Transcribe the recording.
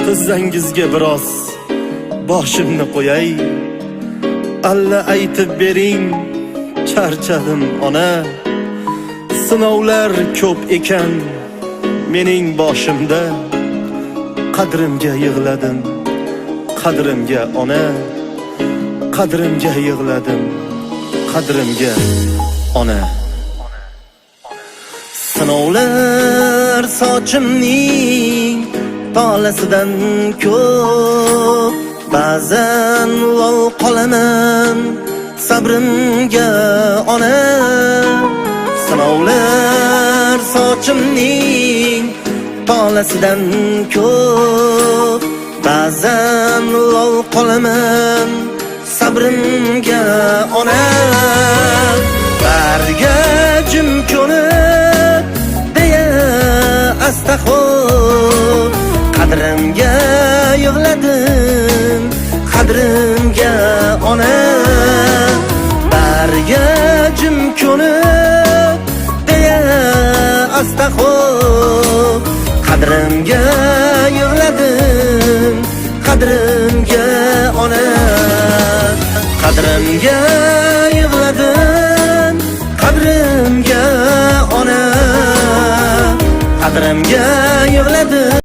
tizzangizga biroz boshimni qo'yay. Alla aytib bering, charchadim ona. Sinovlar ko'p ekan mening boshimda. Qadrimga yig'ladim, qadrimga ona. Qadrimga yig'ladim, qadrimga ona. Sinovlar sochimning tolasidan ko'p. Ba'zan lol qolaman sabrimga ona. Sinovlar sochimning tolasidan ko'p. Ba'zan lol qolaman sabrimga ona. Barga jim ko'nib deya astaxo'r. Qadrimga yig'ladim, qadrimga ona. Barga jim ko'nib deya astaxo'r. Qadrimga yig'ladim, qadrimga ona. Qadrimga yig'ladim, qadrimga ona. Qadrimga yig'ladim.